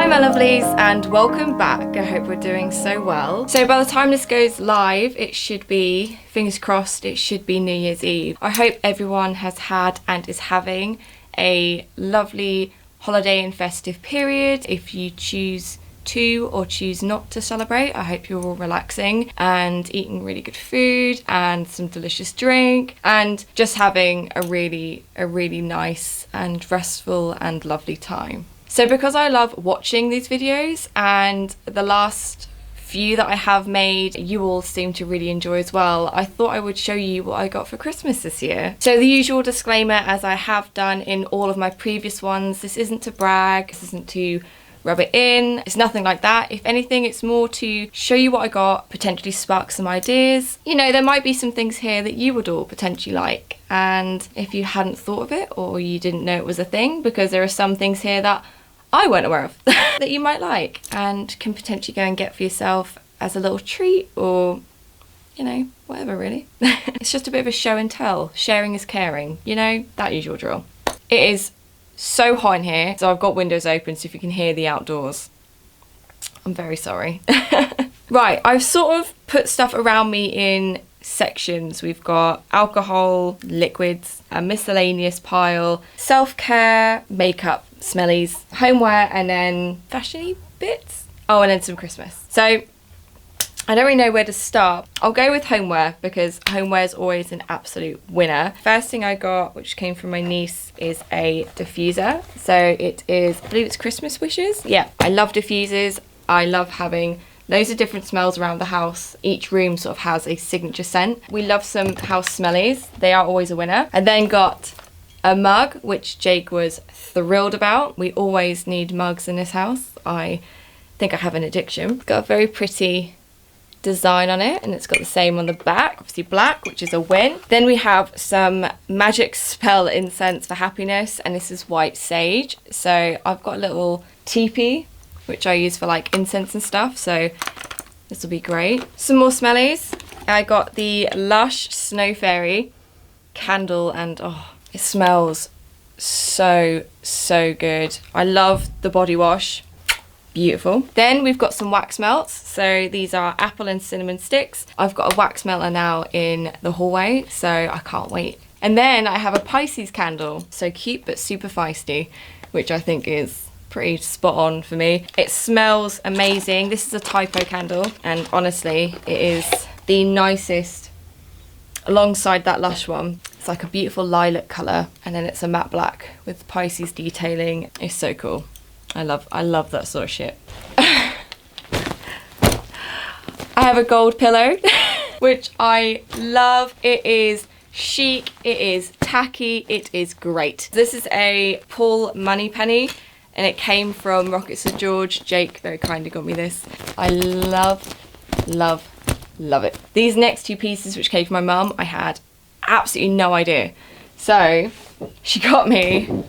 my lovelies, and welcome back. I hope we're doing so well. So by the time this goes live, it should be, fingers crossed, it should be New Year's Eve. I hope everyone has had and is having a lovely holiday and festive period. If you choose to or choose not to celebrate, I hope you're all relaxing and eating really good food and some delicious drink and just having a really nice and restful and lovely time. So because I love watching these videos, and the last few that I have made you all seem to really enjoy as well, I thought I would show you what I got for Christmas this year. So the usual disclaimer, as I have done in all of my previous ones, this isn't to brag, this isn't to rub it in, it's nothing like that. If anything, it's more to show you what I got, potentially spark some ideas. You know, there might be some things here that you would all potentially like, and if you hadn't thought of it or you didn't know it was a thing, because there are some things here that I weren't aware of that you might like and can potentially go and get for yourself as a little treat, or, you know, whatever really. It's just a bit of a show and tell. Sharing is caring, you know, that usual drill. It is so hot in here, so I've got windows open so if you can hear the outdoors, I'm very sorry. Right, I've sort of put stuff around me in sections. We've got alcohol, liquids, a miscellaneous pile, self-care, makeup, smellies, homeware, and then fashiony bits. Oh, and then some Christmas. So I don't really know where to start. I'll go with homeware because homeware is always an absolute winner. First thing I got, which came from my niece, is a diffuser. So it is, I believe it's Christmas wishes. Yeah, I love diffusers. I love having loads of different smells around the house. Each room sort of has a signature scent. We love some house smellies. They are always a winner. I then got a mug, which Jake was thrilled about. We always need mugs in this house. I think I have an addiction. It's got a very pretty design on it, and it's got the same on the back, obviously black, which is a win. Then we have some magic spell incense for happiness, and this is white sage. So I've got a little teepee, which I use for like incense and stuff, so this will be great. Some more smellies. I got the Lush Snow Fairy candle, and oh, it smells so good. I love the body wash. Beautiful. Then we've got some wax melts. So these are apple and cinnamon sticks. I've got a wax melter now in the hallway, so I can't wait. And then I have a Pisces candle. So cute but super feisty, which I think is pretty spot on for me. It smells amazing. This is a typo candle, and honestly, it is the nicest alongside that Lush one. It's like a beautiful lilac colour, and then it's a matte black with Pisces detailing. It's so cool. I love that sort of shit. I have a gold pillow, which I love. It is chic, it is tacky, it is great. This is a Paul Moneypenny, and it came from Rocket St George. Jake very kindly got me this. I love it. These next two pieces, which came from my mum, I had absolutely no idea. So she got me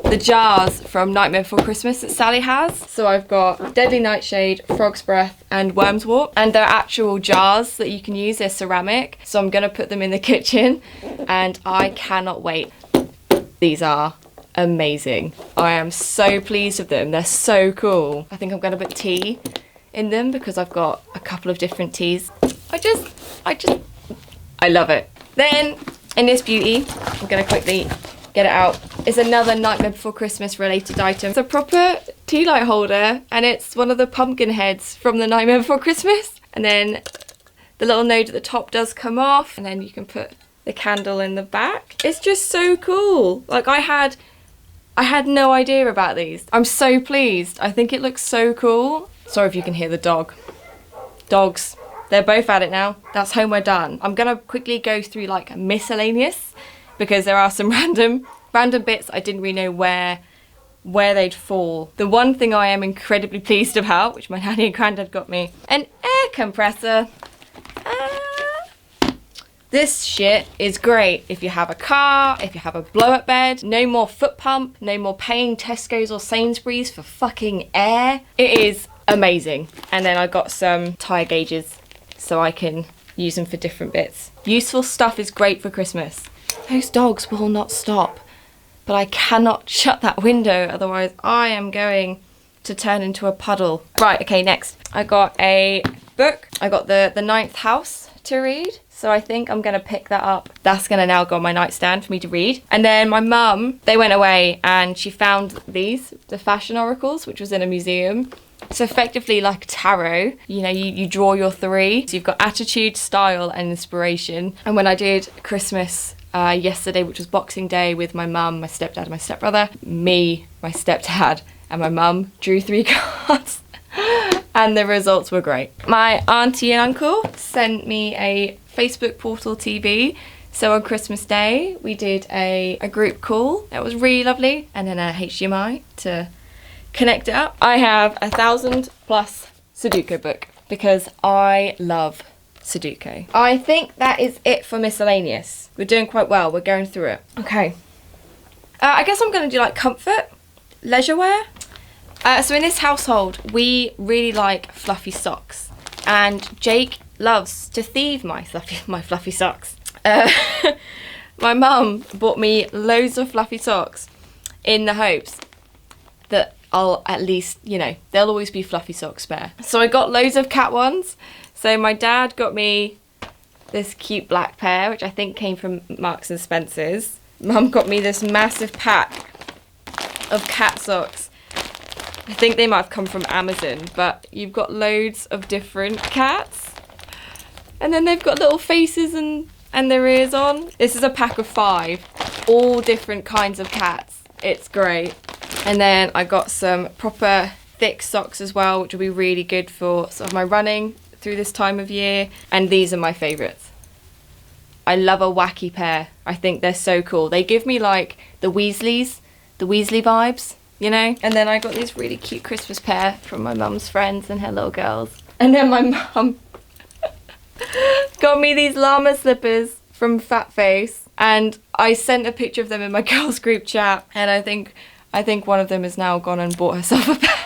the jars from Nightmare Before Christmas that Sally has. So I've got Deadly Nightshade, Frog's Breath, and Worm's Warp, and they're actual jars that you can use. They're ceramic, so I'm gonna put them in the kitchen, and I cannot wait. These are amazing. I am so pleased with them. They're so cool. I think I'm gonna put tea in them because I've got a couple of different teas. I love it. Then in this beauty, I'm gonna quickly get it out, is another Nightmare Before Christmas related item. It's a proper tea light holder, and it's one of the pumpkin heads from the Nightmare Before Christmas. And then the little node at the top does come off, and then you can put the candle in the back. It's just so cool. Like I had no idea about these. I'm so pleased. I think it looks so cool. Sorry if you can hear the dog. Dogs. They're both at it now. That's homeware done. I'm gonna quickly go through like miscellaneous, because there are some random bits I didn't really know where they'd fall. The one thing I am incredibly pleased about, which my nanny and granddad got me, an air compressor. This shit is great if you have a car, if you have a blow-up bed. No more foot pump, no more paying Tesco's or Sainsbury's for fucking air. It is amazing. And then I got some tire gauges so I can use them for different bits. Useful stuff is great for Christmas. Those dogs will not stop, but I cannot shut that window, otherwise I am going to turn into a puddle. Right, okay, next. I got a book. I got the Ninth House to read. So I think I'm going to pick that up. That's going to now go on my nightstand for me to read. And then my mum, they went away and she found these, the Fashion Oracles, which was in a museum. It's effectively like tarot. You know, you draw your 3. So you've got attitude, style, and inspiration. And when I did Christmas yesterday, which was Boxing Day, with my mum, my stepdad, and my stepbrother, me, my stepdad, and my mum drew 3 cards. And the results were great. My auntie and uncle sent me a Facebook portal TV. So on Christmas Day, we did a group call. It was really lovely. And then a HDMI to connect it up. I have 1,000+ Sudoku book because I love Sudoku. I think that is it for miscellaneous. We're doing quite well. We're going through it. Okay. I guess I'm going to do like comfort, leisurewear. So in this household, we really like fluffy socks, and Jake loves to thieve my fluffy socks. My mum bought me loads of fluffy socks in the hopes that I'll at least, you know, there'll always be fluffy socks spare. So I got loads of cat ones. So my dad got me this cute black pair, which I think came from Marks and Spencer's. Mum got me this massive pack of cat socks. I think they might have come from Amazon, but you've got loads of different cats. And then they've got little faces and their ears on. This is a pack of 5, all different kinds of cats. It's great. And then I got some proper thick socks as well, which will be really good for sort of my running through this time of year. And these are my favourites. I love a wacky pair. I think they're so cool. They give me like the Weasley vibes. You know? And then I got these really cute Christmas pair from my mum's friends and her little girls. And then my mum got me these llama slippers from Fat Face. And I sent a picture of them in my girls group chat. And I think one of them has now gone and bought herself a pair.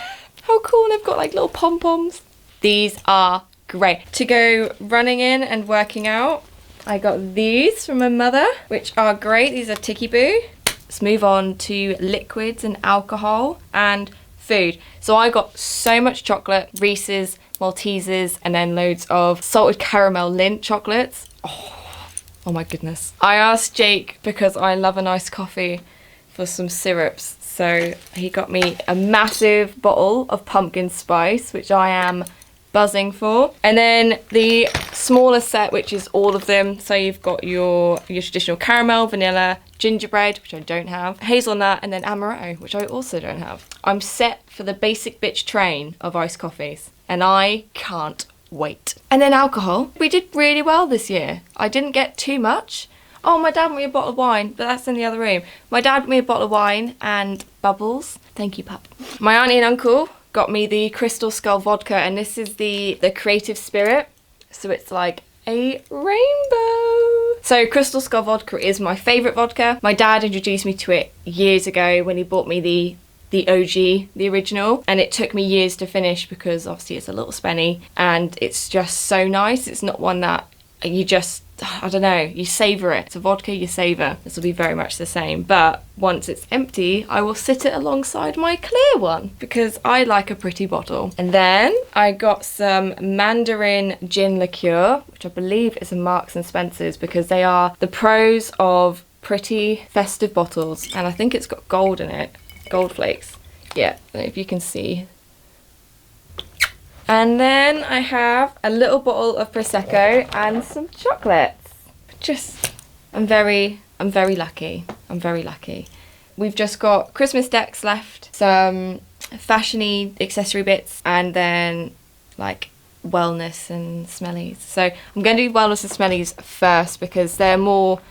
How cool, and they've got like little pom-poms. These are great. To go running in and working out, I got these from my mother, which are great. These are Tiki Boo. Let's move on to liquids and alcohol and food. So I got so much chocolate, Reese's, Maltesers, and then loads of salted caramel Lindt chocolates. Oh my goodness. I asked Jake, because I love a nice coffee, for some syrups. So he got me a massive bottle of pumpkin spice, which I am buzzing for. And then the smaller set, which is all of them. So you've got your traditional caramel, vanilla, gingerbread, which I don't have, hazelnut, and then amaretto, which I also don't have. I'm set for the basic bitch train of iced coffees, and I can't wait. And then alcohol. We did really well this year. I didn't get too much. Oh, my dad bought me a bottle of wine, but that's in the other room. My dad bought me a bottle of wine and bubbles. Thank you, Pup. My auntie and uncle got me the Crystal Skull vodka, and this is the Creative Spirit. So it's like a rainbow. So Crystal Skull vodka is my favourite vodka. My dad introduced me to it years ago when he bought me the OG, the original, and it took me years to finish because obviously it's a little spenny and it's just so nice. It's not one that you just, I don't know, you savour it. It's a vodka you savour. This will be very much the same, but once it's empty, I will sit it alongside my clear one because I like a pretty bottle. And then I got some Mandarin gin liqueur, which I believe is a Marks and Spencer's, because they are the pros of pretty festive bottles, and I think it's got gold in it, gold flakes. Yeah, I don't know if you can see. And then I have a little bottle of Prosecco and some chocolates. I'm very lucky. I'm very lucky. We've just got Christmas decks left, some fashion-y accessory bits, and then like wellness and smellies. So I'm going to do wellness and smellies first because they're more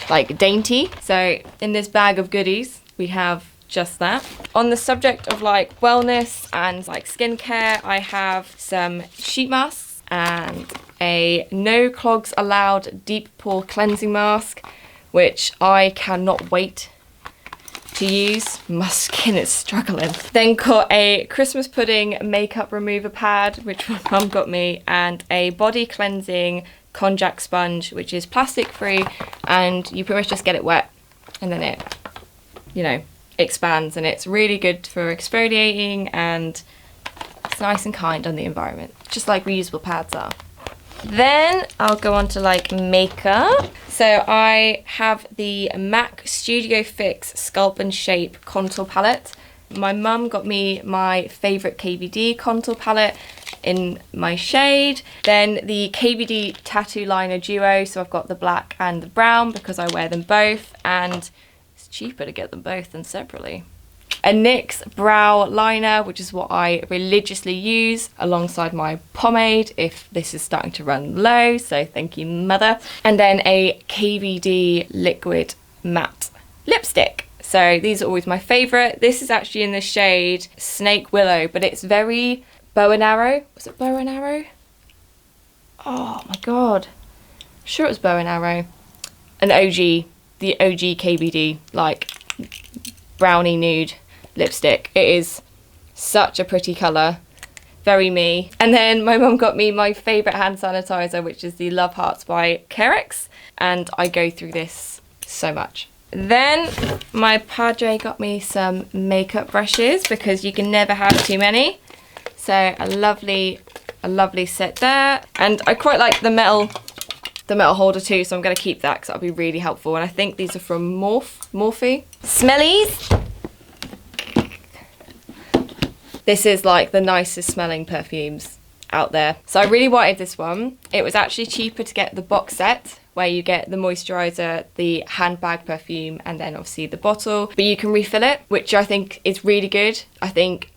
like dainty. So in this bag of goodies, we have just that. On the subject of like wellness and like skincare, I have some sheet masks and a no clogs allowed deep pore cleansing mask, which I cannot wait to use. My skin is struggling. Then got a Christmas pudding makeup remover pad, which my mum got me, and a body cleansing konjac sponge, which is plastic free, and you pretty much just get it wet and then it, you know, expands, and it's really good for exfoliating, and it's nice and kind on the environment, just like reusable pads are. Then I'll go on to like makeup. So I have the MAC Studio Fix Sculpt and Shape Contour Palette. My mum got me my favourite KVD contour palette in my shade. Then the KVD Tattoo Liner Duo, so I've got the black and the brown because I wear them both, and it's cheaper to get them both than separately. A NYX brow liner, which is what I religiously use alongside my pomade if this is starting to run low, so thank you mother. And then a KVD liquid matte lipstick. So these are always my favourite. This is actually in the shade Snake Willow, but it's very bow and arrow. Was it bow and arrow? Oh my god. I'm sure it was bow and arrow. An OG, the OG KVD, like brownie nude lipstick. It is such a pretty colour, very me. And then my mum got me my favourite hand sanitizer, which is the Love Hearts by Carex, and I go through this so much. Then my padre got me some makeup brushes because you can never have too many. So a lovely set there, and I quite like the metal holder too, so I'm going to keep that because that'll be really helpful. And I think these are from Morphe. Smellies. This is like the nicest smelling perfumes out there. So I really wanted this one. It was actually cheaper to get the box set, where you get the moisturiser, the handbag perfume, and then obviously the bottle. But you can refill it, which I think is really good. I think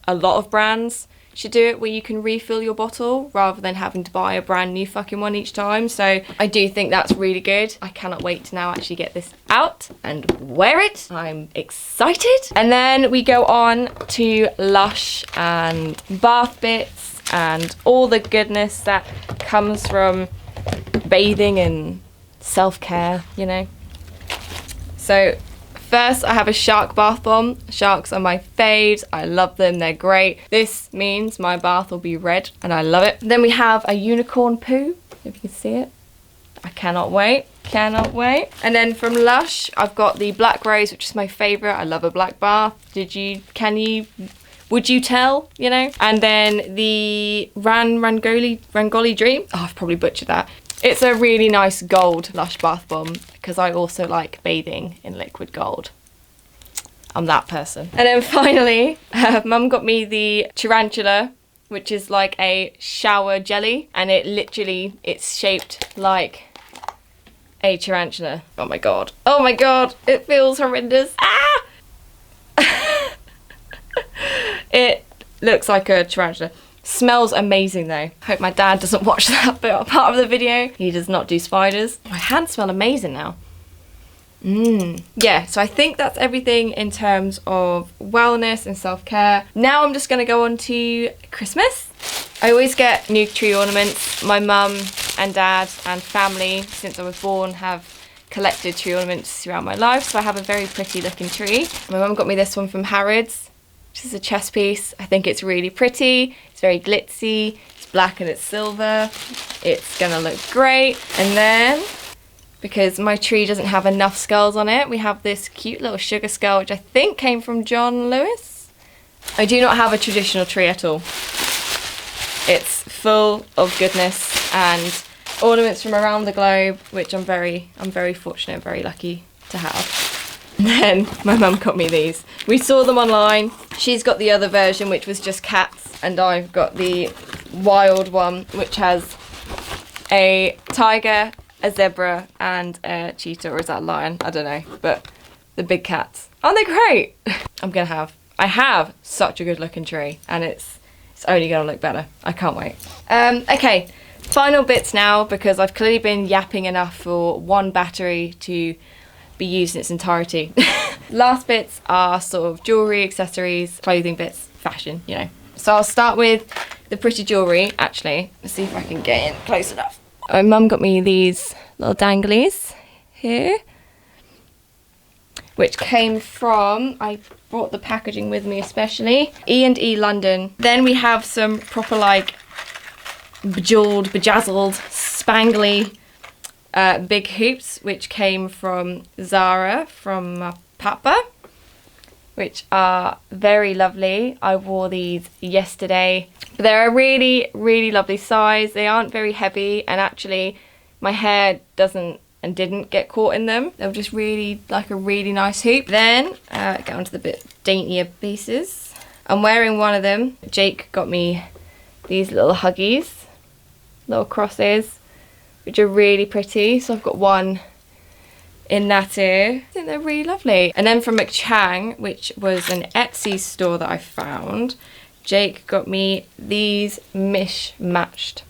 a lot of brands should do it where you can refill your bottle rather than having to buy a brand new fucking one each time. So I do think that's really good. I cannot wait to now actually get this out and wear it. I'm excited. And then we go on to Lush and bath bits and all the goodness that comes from bathing and self-care, you know. So first, I have a shark bath bomb. Sharks are my faves. I love them. They're great. This means my bath will be red, and I love it. Then we have a unicorn poo, if you can see it. I cannot wait. Cannot wait. And then from Lush, I've got the Black Rose, which is my favourite. I love a black bath. Would you tell, you know? And then the Rangoli Dream. Oh, I've probably butchered that. It's a really nice gold Lush bath bomb because I also like bathing in liquid gold. I'm that person. And then finally, Mum got me the Tarantula, which is like a shower jelly, and it's shaped like a tarantula. Oh my god. Oh my god. It feels horrendous. Ah! It looks like a tarantula. Smells amazing though. Hope my dad doesn't watch that part of the video. He does not do spiders. My hands smell amazing now. Yeah, so I think that's everything in terms of wellness and self-care. Now I'm just going to go on to Christmas. I always get new tree ornaments. My mum and dad and family, since I was born, have collected tree ornaments throughout my life, so I have a very pretty looking tree. My mum got me this one from Harrods. This is a chess piece. I think it's really pretty. It's very glitzy. It's black and it's silver. It's gonna look great. And then, because my tree doesn't have enough skulls on it, we have this cute little sugar skull, which I think came from John Lewis. I do not have a traditional tree at all. It's full of goodness and ornaments from around the globe, which I'm very fortunate and very lucky to have. And then my mum got me these. We saw them online. She's got the other version, which was just cats, and I've got the wild one, which has a tiger, a zebra, and a cheetah, or is that a lion? I don't know, but the big cats. Aren't they great? I have such a good looking tree, and it's only gonna look better. I can't wait. Okay, final bits now, because I've clearly been yapping enough for one battery to be used in its entirety. Last bits are sort of jewellery, accessories, clothing bits, fashion, you know. So I'll start with the pretty jewellery, actually. Let's see if I can get in close enough. My mum got me these little danglies here, which came from, I brought the packaging with me especially, E&E London. Then we have some proper like bejeweled, bejazzled, spangly big hoops, which came from Zara from Papa. which are very lovely. I wore these yesterday. They're a really, really lovely size. They aren't very heavy, and actually my hair doesn't and didn't get caught in them. They were just really like a really nice hoop. Then get onto the bit daintier pieces. I'm wearing one of them. Jake got me these little huggies, little crosses, which are really pretty. So I've got one in that ear. I think they're really lovely. And then from McChang, which was an Etsy store that I found, Jake got me these mismatched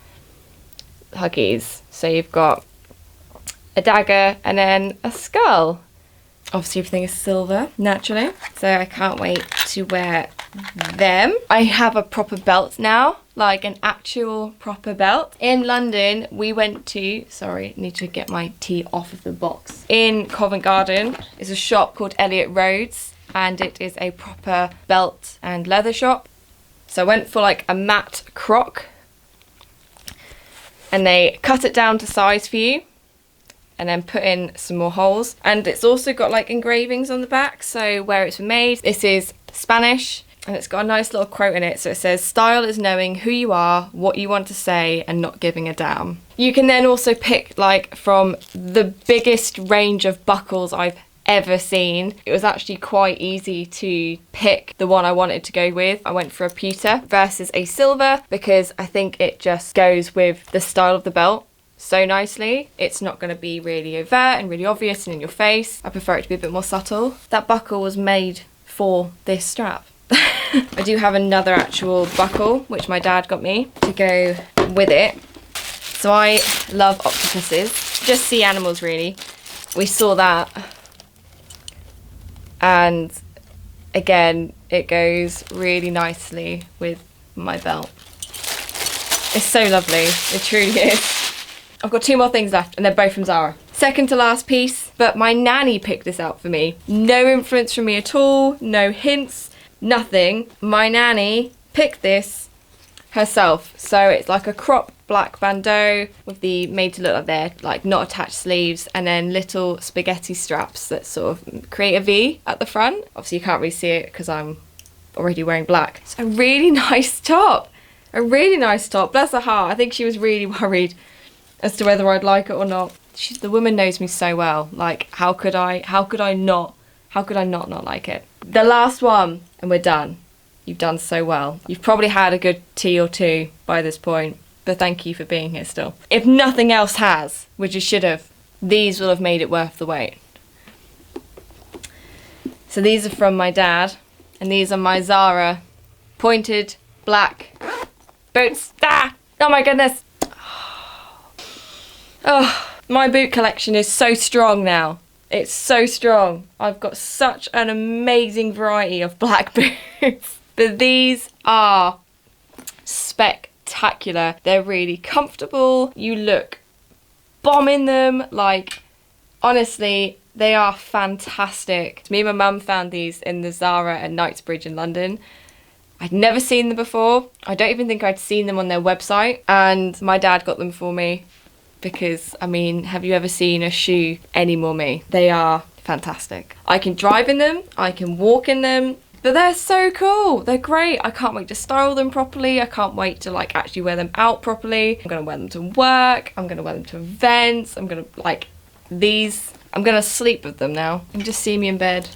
huggies. So you've got a dagger and then a skull. Obviously everything is silver, naturally. So I can't wait to wear them. I have a proper belt now, like an actual proper belt. In London, we went to, sorry, I need to get my tea off of the box. In Covent Garden is a shop called Elliot Rhodes, and it is a proper belt and leather shop. So I went for like a matte croc, and they cut it down to size for you and then put in some more holes. And it's also got like engravings on the back, so where it's made. This is Spanish, and it's got a nice little quote in it. So it says, "Style is knowing who you are, what you want to say, and not giving a damn." You can then also pick like from the biggest range of buckles I've ever seen. It was actually quite easy to pick the one I wanted to go with. I went for a pewter versus a silver because I think it just goes with the style of the belt so nicely. It's not going to be really overt and really obvious and in your face. I prefer it to be a bit more subtle. That buckle was made for this strap. I do have another actual buckle which my dad got me to go with it. So I love octopuses, just sea animals really. We saw that, and again it goes really nicely with my belt. It's so lovely, it truly is. I've got 2 more things left and they're both from Zara. Second to last piece, but my nanny picked this out for me. No influence from me at all, no hints, nothing. My nanny picked this herself. So it's like a crop black bandeau with the made to look like they're like not attached sleeves, and then little spaghetti straps that sort of create a V at the front. Obviously you can't really see it because I'm already wearing black. It's a really nice top. A really nice top. Bless her heart. I think she was really worried as to whether I'd like it or not. The woman knows me so well. Like, how could I not like it? The last one, and we're done. You've done so well. You've probably had a good tea or two by this point, but thank you for being here still. If nothing else has, which you should have, these will have made it worth the wait. So these are from my dad, and these are my Zara pointed black boots. Ah! Oh my goodness. Oh, my boot collection is so strong now. It's so strong. I've got such an amazing variety of black boots. But these are spectacular. They're really comfortable. You look bomb in them. Like, honestly, they are fantastic. Me and my mum found these in the Zara at Knightsbridge in London. I'd never seen them before. I don't even think I'd seen them on their website. And my dad got them for me. Because, I mean, have you ever seen a shoe any more me? They are fantastic. I can drive in them, I can walk in them, but they're so cool. They're great. I can't wait to style them properly. I can't wait to like actually wear them out properly. I'm gonna wear them to work. I'm gonna wear them to events. I'm gonna like these. I'm gonna sleep with them now. And just see me in bed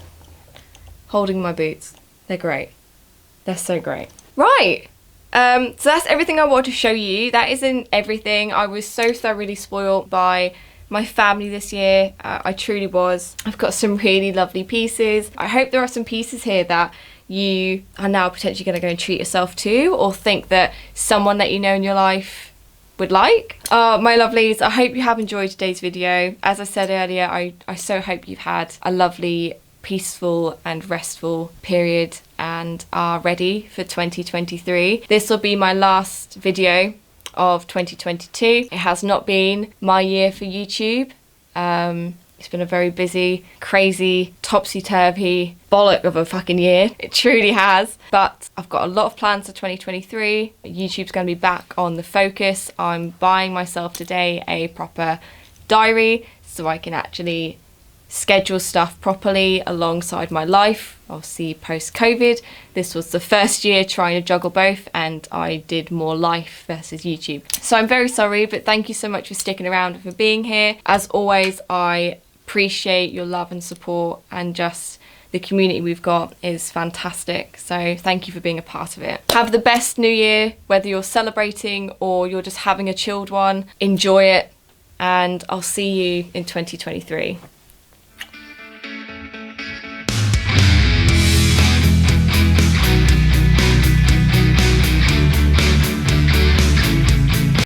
holding my boots. They're great. They're so great. Right. So that's everything I wanted to show you. That isn't everything. I was so thoroughly spoiled by my family this year. I truly was. I've got some really lovely pieces. I hope there are some pieces here that you are now potentially going to go and treat yourself to, or think that someone that you know in your life would like. My lovelies, I hope you have enjoyed today's video. As I said earlier, I so hope you've had a lovely, peaceful and restful period and are ready for 2023. This will be my last video of 2022. It has not been my year for YouTube. It's been a very busy, crazy, topsy-turvy bollock of a fucking year. It truly has. But I've got a lot of plans for 2023. YouTube's going to be back on the focus. I'm buying myself today a proper diary so I can actually schedule stuff properly alongside my life. Obviously post-COVID, this was the first year trying to juggle both, and I did more life versus YouTube. So I'm very sorry, but thank you so much for sticking around and for being here. As always, I appreciate your love and support, and just the community we've got is fantastic. So thank you for being a part of it. Have the best new year, whether you're celebrating or you're just having a chilled one. Enjoy it, and I'll see you in 2023.